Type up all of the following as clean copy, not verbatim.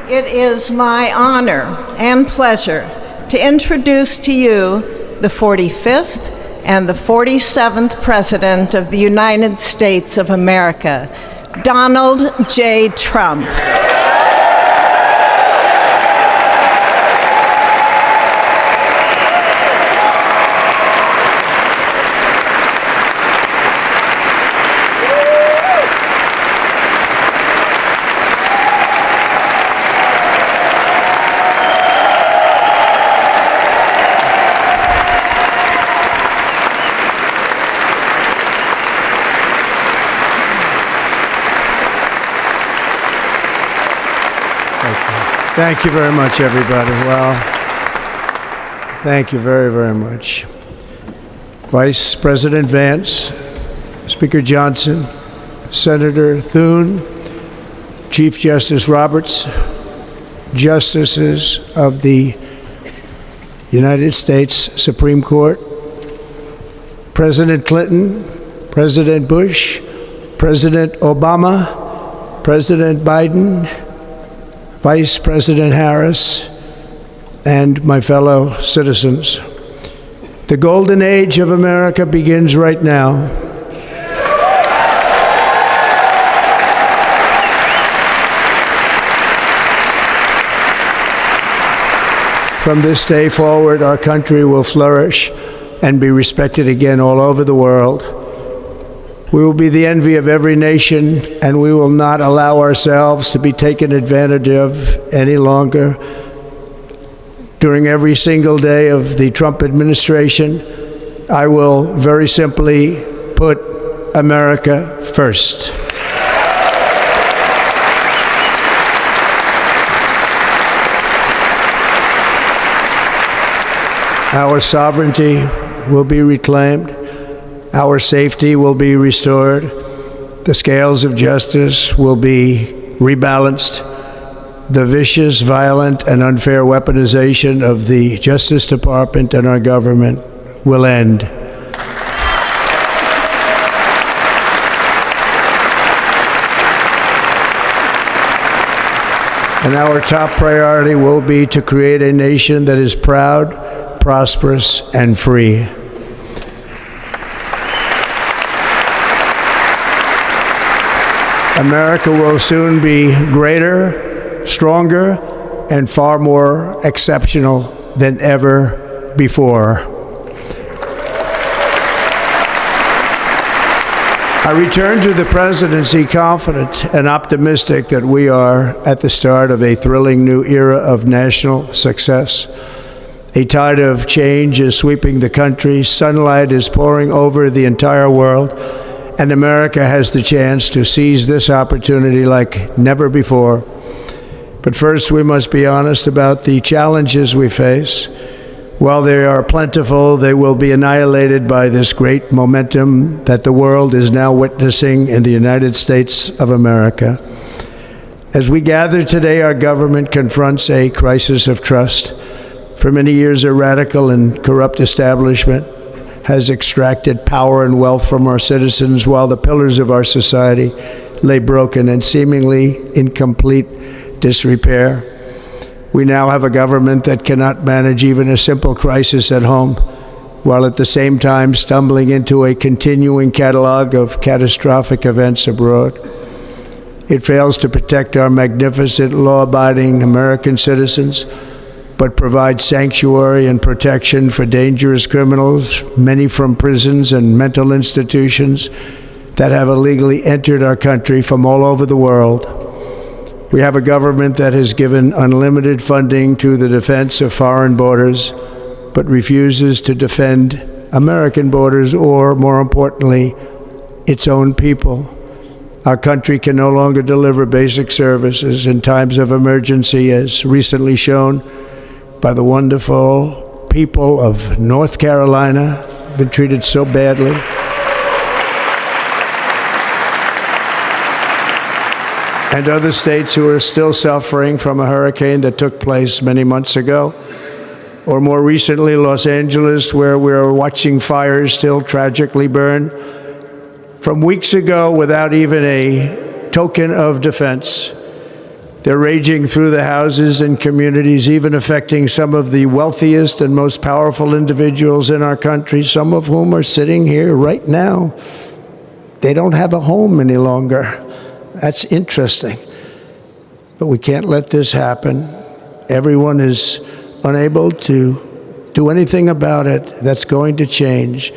It is my honor and pleasure to introduce to you the 45th and the 47th President of the United States of America, Donald J. Trump. Thank you very much, everybody. Well, thank you very, very much. Vice President Vance, Speaker Johnson, Senator Thune, Chief Justice Roberts, Justices of the United States Supreme Court, President Clinton, President Bush, President Obama, President Biden, Vice President Harris, and my fellow citizens. The golden age of America begins right now. From this day forward, our country will flourish and be respected again all over the world. We will be the envy of every nation, and we will not allow ourselves to be taken advantage of any longer. During every single day of the Trump administration, I will very simply put America first. Our sovereignty will be reclaimed. Our safety will be restored. The scales of justice will be rebalanced. The vicious, violent, and unfair weaponization of the Justice Department and our government will end. And our top priority will be to create a nation that is proud, prosperous, and free. America will soon be greater, stronger, and far more exceptional than ever before. I return to the presidency confident and optimistic that we are at the start of a thrilling new era of national success. A tide of change is sweeping the country. Sunlight is pouring over the entire world. And America has the chance to seize this opportunity like never before. But first, we must be honest about the challenges we face. While they are plentiful, they will be annihilated by this great momentum that the world is now witnessing in the United States of America. As we gather today, our government confronts a crisis of trust. For many years, a radical and corrupt establishment has extracted power and wealth from our citizens while the pillars of our society lay broken and seemingly in complete disrepair. We now have a government that cannot manage even a simple crisis at home, while at the same time stumbling into a continuing catalog of catastrophic events abroad. It fails to protect our magnificent, law-abiding American citizens, but provides sanctuary and protection for dangerous criminals, many from prisons and mental institutions that have illegally entered our country from all over the world. We have a government that has given unlimited funding to the defense of foreign borders, but refuses to defend American borders or, more importantly, its own people. Our country can no longer deliver basic services in times of emergency, as recently shown by the wonderful people of North Carolina, been treated so badly. And other states who are still suffering from a hurricane that took place many months ago. Or more recently, Los Angeles, where we're watching fires still tragically burn from weeks ago without even a token of defense. They're raging through the houses and communities, even affecting some of the wealthiest and most powerful individuals in our country, some of whom are sitting here right now. They don't have a home any longer. That's interesting. But we can't let this happen. Everyone is unable to do anything about it. That's going to change.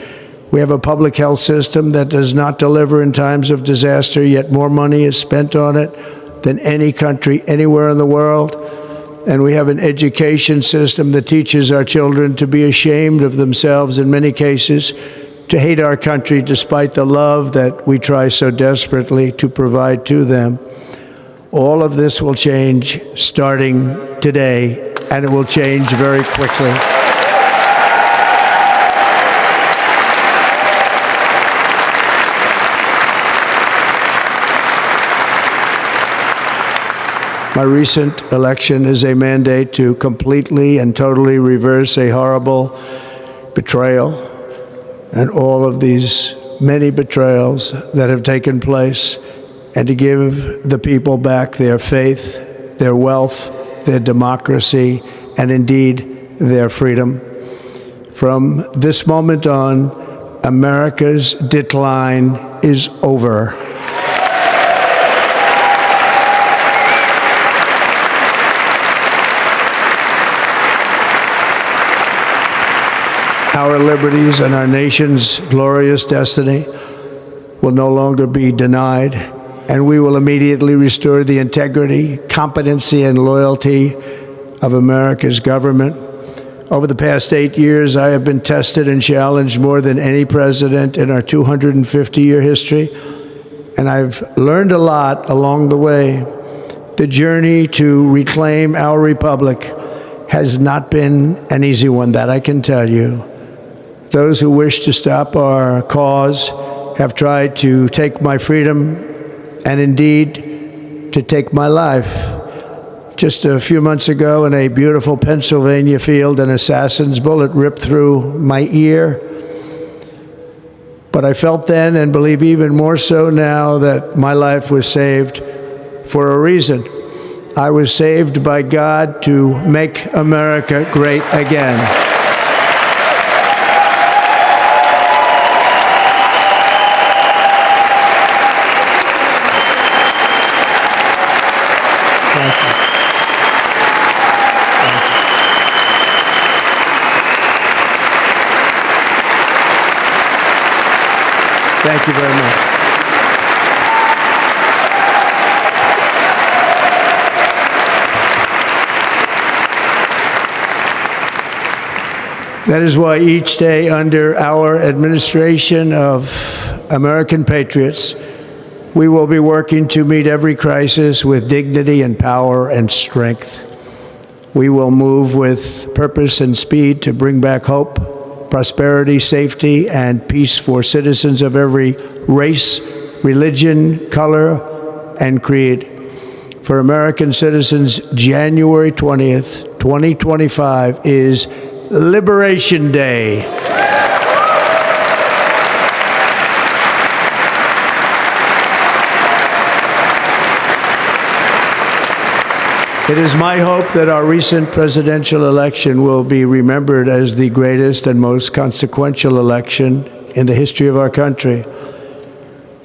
We have a public health system that does not deliver in times of disaster, yet more money is spent on it than any country anywhere in the world. And we have an education system that teaches our children to be ashamed of themselves in many cases, to hate our country despite the love that we try so desperately to provide to them. All of this will change starting today, and it will change very quickly. My recent election is a mandate to completely and totally reverse a horrible betrayal and all of these many betrayals that have taken place, and to give the people back their faith, their wealth, their democracy, and indeed their freedom. From this moment on, America's decline is over. Our liberties and our nation's glorious destiny will no longer be denied, and we will immediately restore the integrity, competency, and loyalty of America's government. Over the past 8 years, I have been tested and challenged more than any president in our 250-year history, and I've learned a lot along the way. The journey to reclaim our republic has not been an easy one, that I can tell you. Those who wish to stop our cause have tried to take my freedom and indeed to take my life. Just a few months ago in a beautiful Pennsylvania field, an assassin's bullet ripped through my ear. But I felt then, and believe even more so now, that my life was saved for a reason. I was saved by God to make America great again. Thank you very much. That is why each day under our administration of American patriots, we will be working to meet every crisis with dignity and power and strength. We will move with purpose and speed to bring back hope, prosperity, safety, and peace for citizens of every race, religion, color, and creed. For American citizens, January 20th, 2025 is Liberation Day. It is my hope that our recent presidential election will be remembered as the greatest and most consequential election in the history of our country.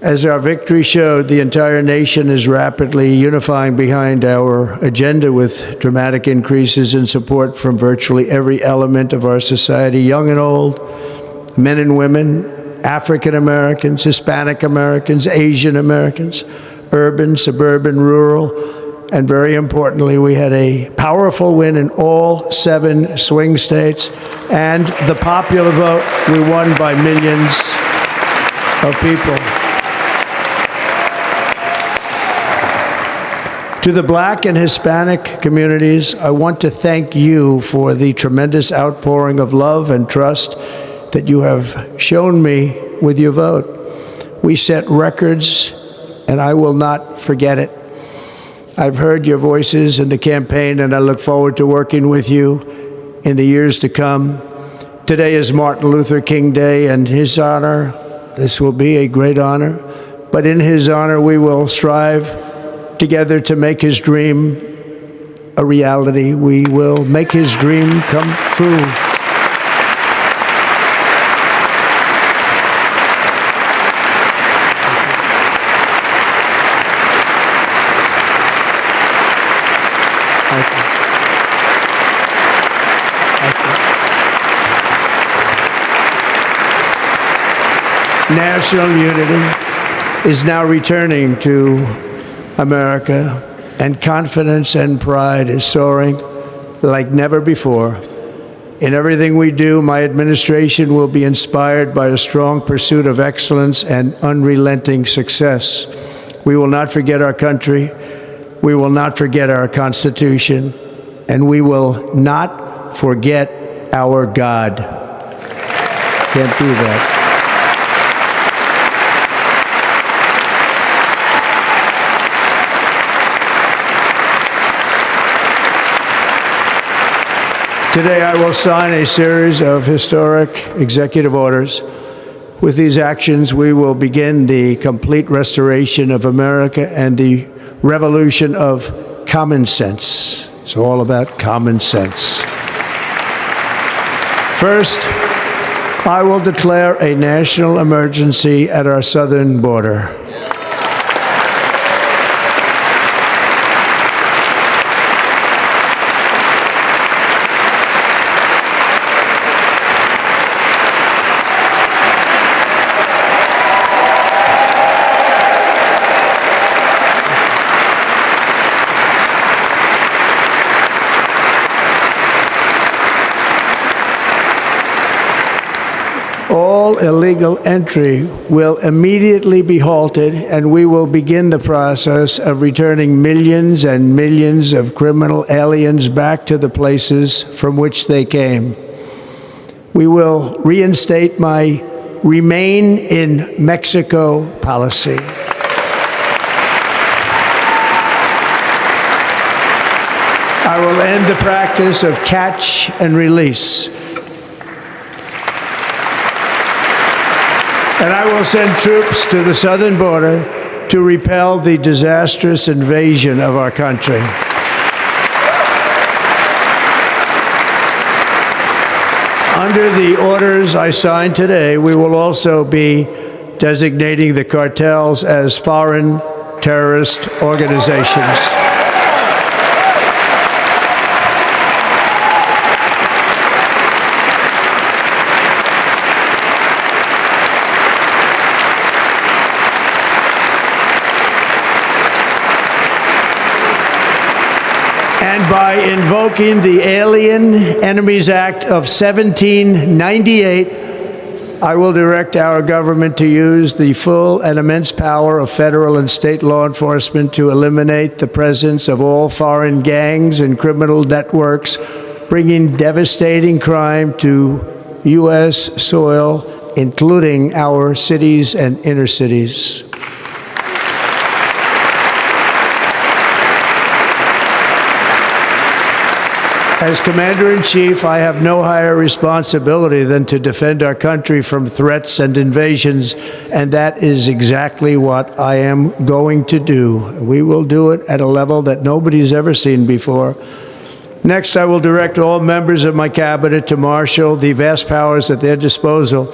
As our victory showed, the entire nation is rapidly unifying behind our agenda with dramatic increases in support from virtually every element of our society, young and old, men and women, African Americans, Hispanic Americans, Asian Americans, urban, suburban, rural, and very importantly, we had a powerful win in all 7 swing states, and the popular vote, we won by millions of people. To the Black and Hispanic communities, I want to thank you for the tremendous outpouring of love and trust that you have shown me with your vote. We set records, and I will not forget it. I've heard your voices in the campaign, and I look forward to working with you in the years to come. Today is Martin Luther King Day, and his honor, this will be a great honor, but in his honor we will strive together to make his dream a reality. We will make his dream come true. National unity is now returning to America, and confidence and pride is soaring like never before. In everything we do, my administration will be inspired by a strong pursuit of excellence and unrelenting success. We will not forget our country, we will not forget our Constitution, and we will not forget our God. Can't do that. Today, I will sign a series of historic executive orders. With these actions, we will begin the complete restoration of America and the revolution of common sense. It's all about common sense. First, I will declare a national emergency at our southern border. All illegal entry will immediately be halted, and we will begin the process of returning millions and millions of criminal aliens back to the places from which they came. We will reinstate my Remain in Mexico policy. I will end the practice of catch and release. And I will send troops to the southern border to repel the disastrous invasion of our country. Under the orders I signed today, we will also be designating the cartels as foreign terrorist organizations. And by invoking the Alien Enemies Act of 1798, I will direct our government to use the full and immense power of federal and state law enforcement to eliminate the presence of all foreign gangs and criminal networks, bringing devastating crime to U.S. soil, including our cities and inner cities. As Commander-in-Chief, I have no higher responsibility than to defend our country from threats and invasions, and that is exactly what I am going to do. We will do it at a level that nobody's ever seen before. Next, I will direct all members of my cabinet to marshal the vast powers at their disposal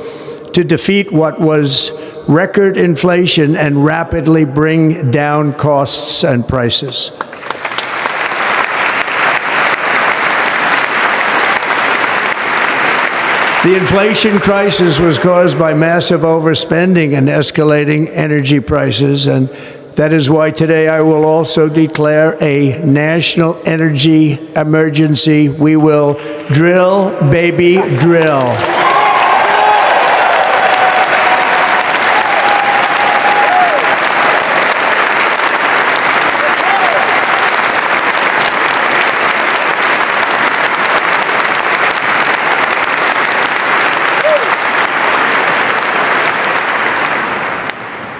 to defeat what was record inflation and rapidly bring down costs and prices. The inflation crisis was caused by massive overspending and escalating energy prices, and that is why today I will also declare a national energy emergency. We will drill, baby, drill.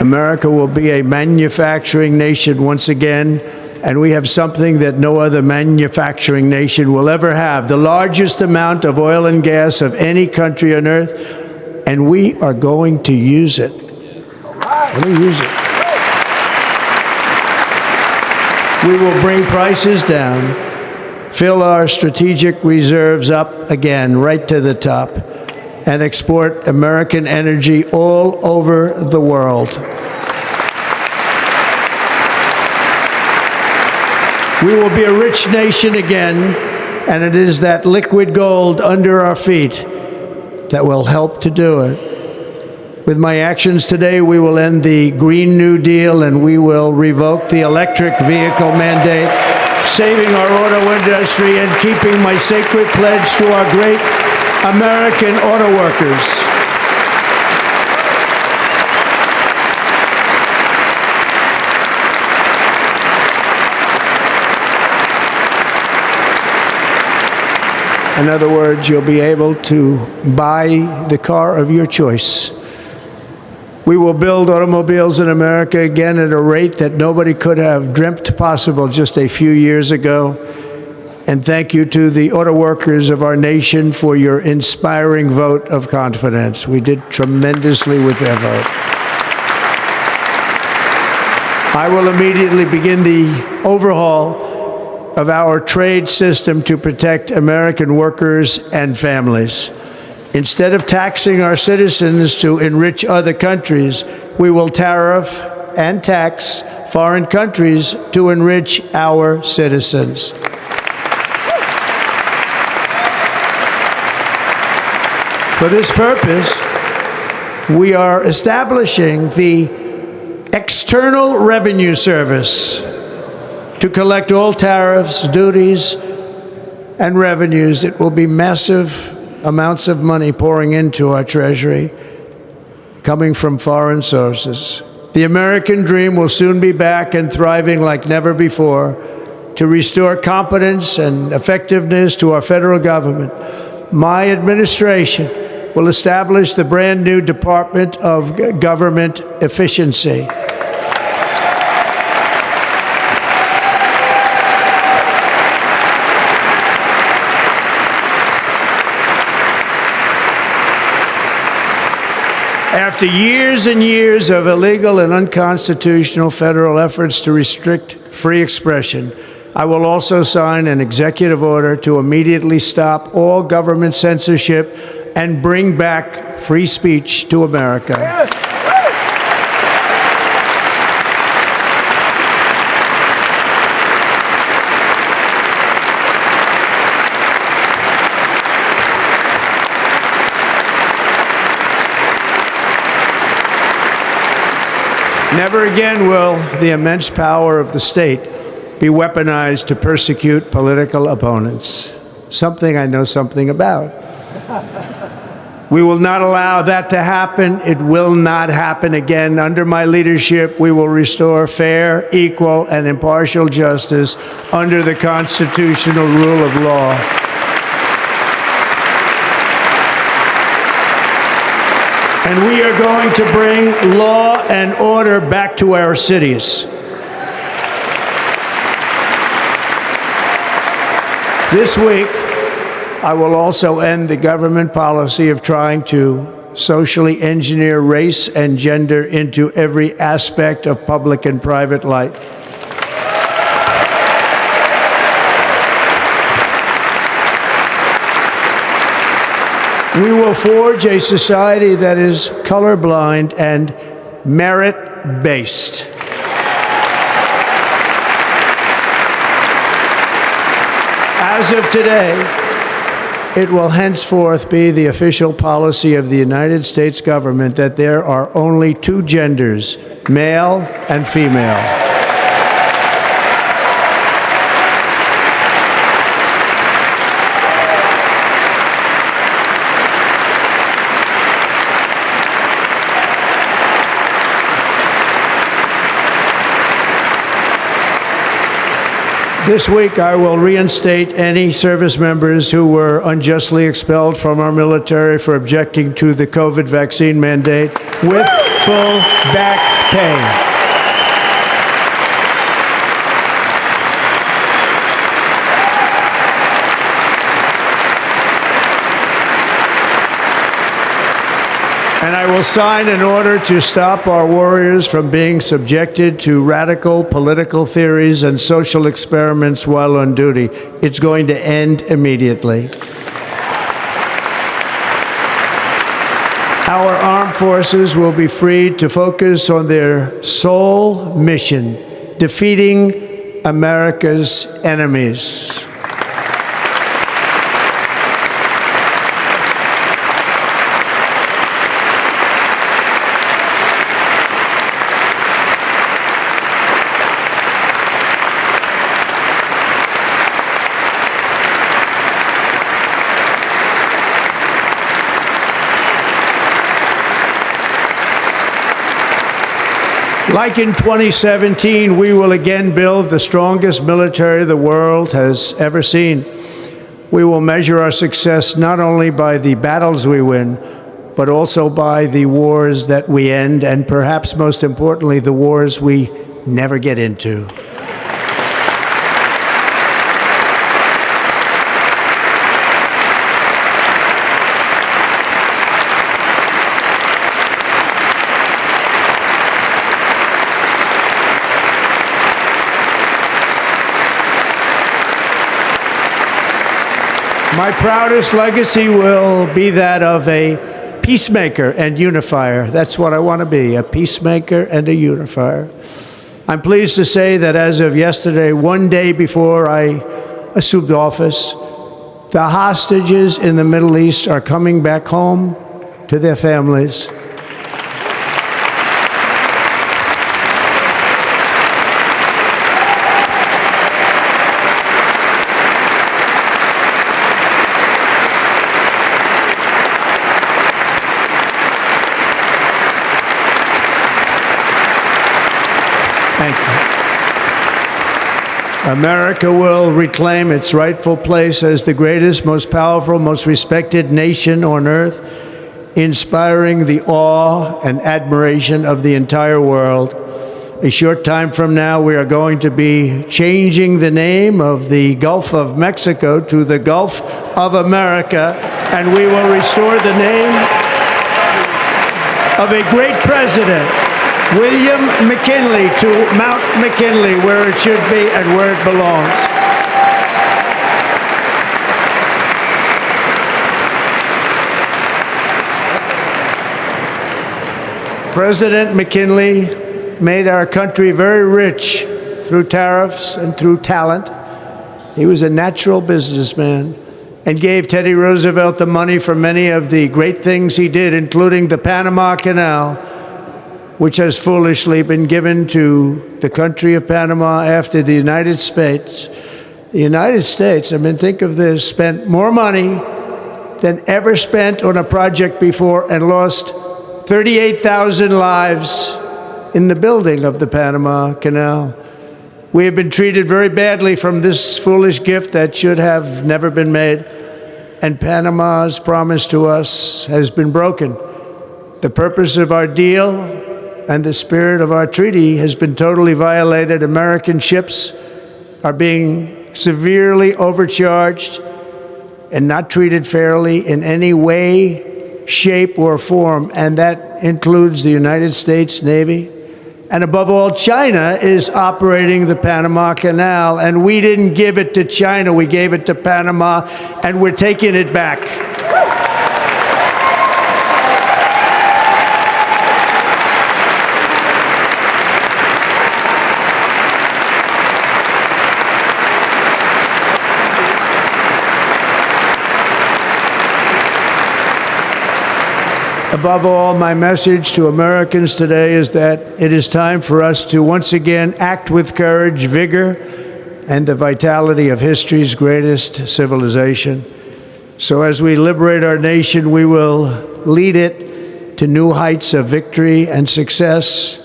America will be a manufacturing nation once again, and we have something that no other manufacturing nation will ever have, the largest amount of oil and gas of any country on earth, and we are going to use it. We're going to use it. We will bring prices down, fill our strategic reserves up again, right to the top, and export American energy all over the world. We will be a rich nation again, and it is that liquid gold under our feet that will help to do it. With my actions today, we will end the Green New Deal and we will revoke the electric vehicle mandate, saving our auto industry and keeping my sacred pledge to our great American auto workers. In other words, you'll be able to buy the car of your choice. We will build automobiles in America again at a rate that nobody could have dreamt possible just a few years ago. And thank you to the auto workers of our nation for your inspiring vote of confidence. We did tremendously with their vote. I will immediately begin the overhaul of our trade system to protect American workers and families. Instead of taxing our citizens to enrich other countries, we will tariff and tax foreign countries to enrich our citizens. For this purpose, we are establishing the External Revenue Service to collect all tariffs, duties, and revenues. It will be massive amounts of money pouring into our treasury, coming from foreign sources. The American dream will soon be back and thriving like never before to restore competence and effectiveness to our federal government. My administration will establish the brand new Department of Government Efficiency. After years and years of illegal and unconstitutional federal efforts to restrict free expression, I will also sign an executive order to immediately stop all government censorship and bring back free speech to America. Never again will the immense power of the state be weaponized to persecute political opponents, something I know something about. We will not allow that to happen. It will not happen again. Under my leadership, we will restore fair, equal, and impartial justice under the constitutional rule of law. And we are going to bring law and order back to our cities. This week, I will also end the government policy of trying to socially engineer race and gender into every aspect of public and private life. We will forge a society that is colorblind and merit-based. As of today, it will henceforth be the official policy of the United States government that there are only two genders, male and female. This week, I will reinstate any service members who were unjustly expelled from our military for objecting to the COVID vaccine mandate with full back pay. And I will will sign an order to stop our warriors from being subjected to radical political theories and social experiments while on duty. It's going to end immediately. Our armed forces will be freed to focus on their sole mission, defeating America's enemies. Like in 2017, we will again build the strongest military the world has ever seen. We will measure our success not only by the battles we win, but also by the wars that we end, and perhaps most importantly, the wars we never get into. My proudest legacy will be that of a peacemaker and unifier. That's what I want to be, a peacemaker and a unifier. I'm pleased to say that as of yesterday, one day before I assumed office, the hostages in the Middle East are coming back home to their families. America will reclaim its rightful place as the greatest, most powerful, most respected nation on earth, inspiring the awe and admiration of the entire world. A short time from now, we are going to be changing the name of the Gulf of Mexico to the Gulf of America, and we will restore the name of a great president, William McKinley, to Mount McKinley, where it should be and where it belongs. President McKinley made our country very rich through tariffs and through talent. He was a natural businessman and gave Teddy Roosevelt the money for many of the great things he did, including the Panama Canal, which has foolishly been given to the country of Panama after the United States. The United States, I mean, think of this, spent more money than ever spent on a project before and lost 38,000 lives in the building of the Panama Canal. We have been treated very badly from this foolish gift that should have never been made, and Panama's promise to us has been broken. The purpose of our deal and the spirit of our treaty has been totally violated. American ships are being severely overcharged and not treated fairly in any way, shape, or form, and that includes the United States Navy. And above all, China is operating the Panama Canal, and we didn't give it to China, we gave it to Panama, and we're taking it back. Above all, my message to Americans today is that it is time for us to once again act with courage, vigor, and the vitality of history's greatest civilization. So as we liberate our nation, we will lead it to new heights of victory and success.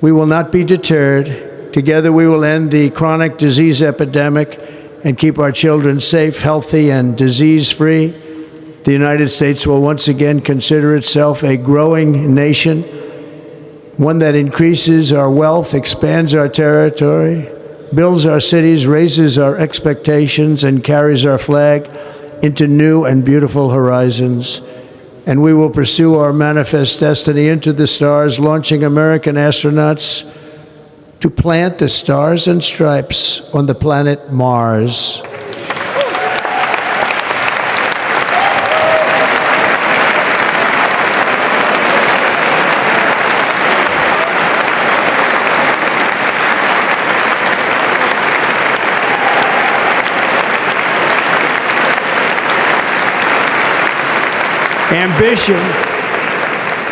We will not be deterred. Together we will end the chronic disease epidemic and keep our children safe, healthy, and disease-free. The United States will once again consider itself a growing nation, one that increases our wealth, expands our territory, builds our cities, raises our expectations, and carries our flag into new and beautiful horizons. and we will pursue our manifest destiny into the stars, launching American astronauts to plant the stars and stripes on the planet Mars. Ambition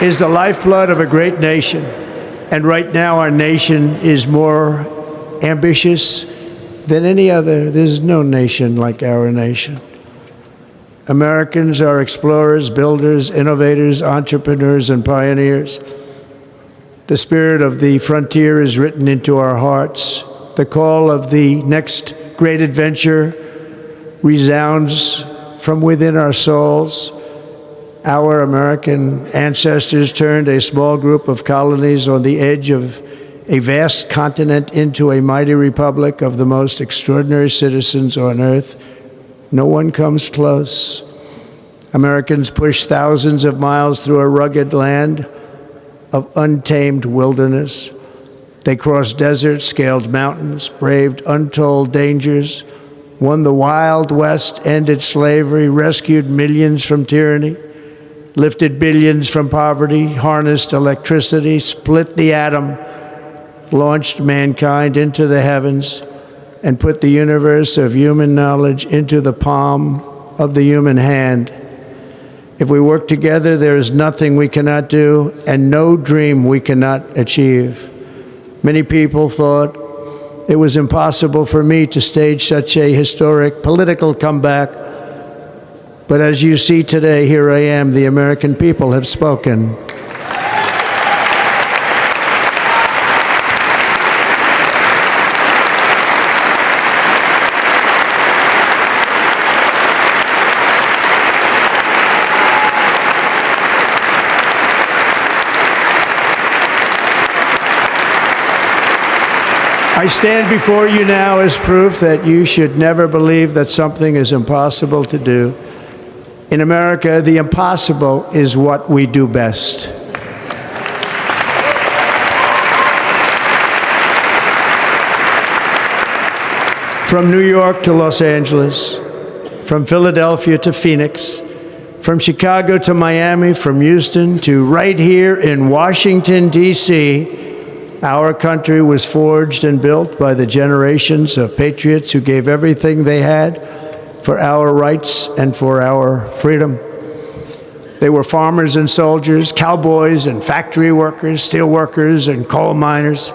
is the lifeblood of a great nation, and right now our nation is more ambitious than any other. There's no nation like our nation. Americans are explorers, builders, innovators, entrepreneurs, and pioneers. The spirit of the frontier is written into our hearts. The call of the next great adventure resounds from within our souls. Our American ancestors turned a small group of colonies on the edge of a vast continent into a mighty republic of the most extraordinary citizens on earth. No one comes close. Americans pushed thousands of miles through a rugged land of untamed wilderness. They crossed deserts, scaled mountains, braved untold dangers, won the Wild West, ended slavery, rescued millions from tyranny, lifted billions from poverty, harnessed electricity, split the atom, launched mankind into the heavens, and put the universe of human knowledge into the palm of the human hand. If we work together, there is nothing we cannot do and no dream we cannot achieve. Many people thought it was impossible for me to stage such a historic political comeback. But as you see today, here I am. The American people have spoken. I stand before you now as proof that you should never believe that something is impossible to do. In America, the impossible is what we do best. From New York to Los Angeles, from Philadelphia to Phoenix, from Chicago to Miami, from Houston to right here in Washington, D.C., our country was forged and built by the generations of patriots who gave everything they had for our rights and for our freedom. They were farmers and soldiers, cowboys and factory workers, steel workers and coal miners,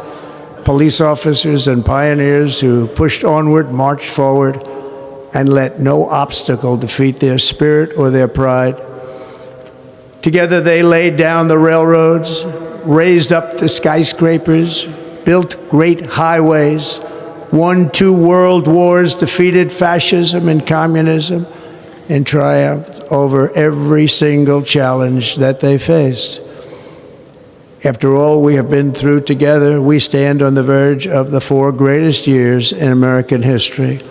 police officers and pioneers who pushed onward, marched forward, and let no obstacle defeat their spirit or their pride. Together they laid down the railroads, raised up the skyscrapers, built great highways, won 2 world wars, defeated fascism and communism, and triumphed over every single challenge that they faced. After all we have been through together, we stand on the verge of the 4 greatest years in American history.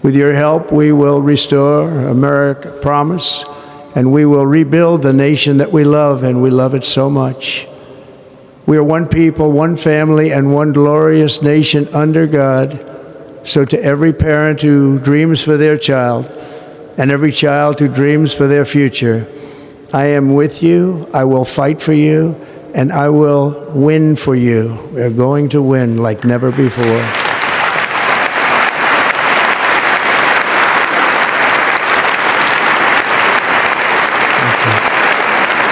With your help, we will restore America promise, and we will rebuild the nation that we love, and we love it so much. We are one people, one family, and one glorious nation under God. So to every parent who dreams for their child, and every child who dreams for their future, I am with you, I will fight for you, and I will win for you. We are going to win like never before.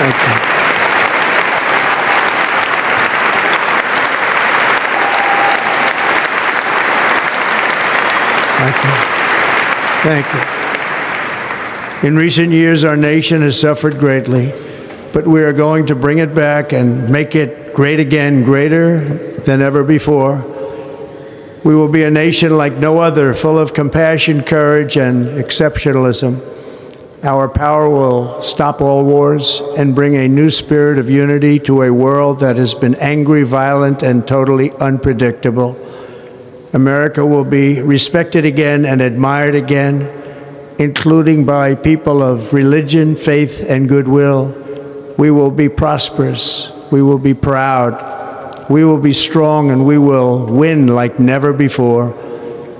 Thank you. Thank you. In recent years, our nation has suffered greatly, but we are going to bring it back and make it great again, greater than ever before. We will be a nation like no other, full of compassion, courage, and exceptionalism. Our power will stop all wars and bring a new spirit of unity to a world that has been angry, violent, and totally unpredictable. America will be respected again and admired again. including by people of religion, faith, and goodwill. We will be prosperous. We will be proud. We will be strong, and we will win like never before.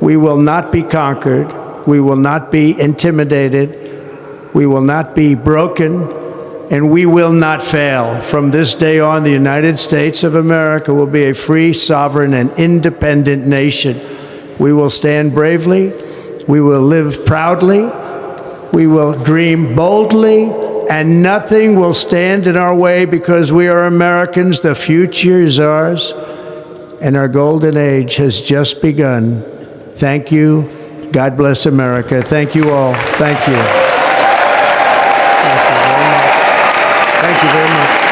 We will not be conquered. We will not be intimidated. We will not be broken, and we will not fail. From this day on, the United States of America will be a free, sovereign, and independent nation. We will stand bravely. We will live proudly. We will dream boldly, and nothing will stand in our way because we are Americans. The future is ours, and our golden age has just begun. Thank you. God bless America. Thank you all. Thank you. Thank you very much. Thank you very much.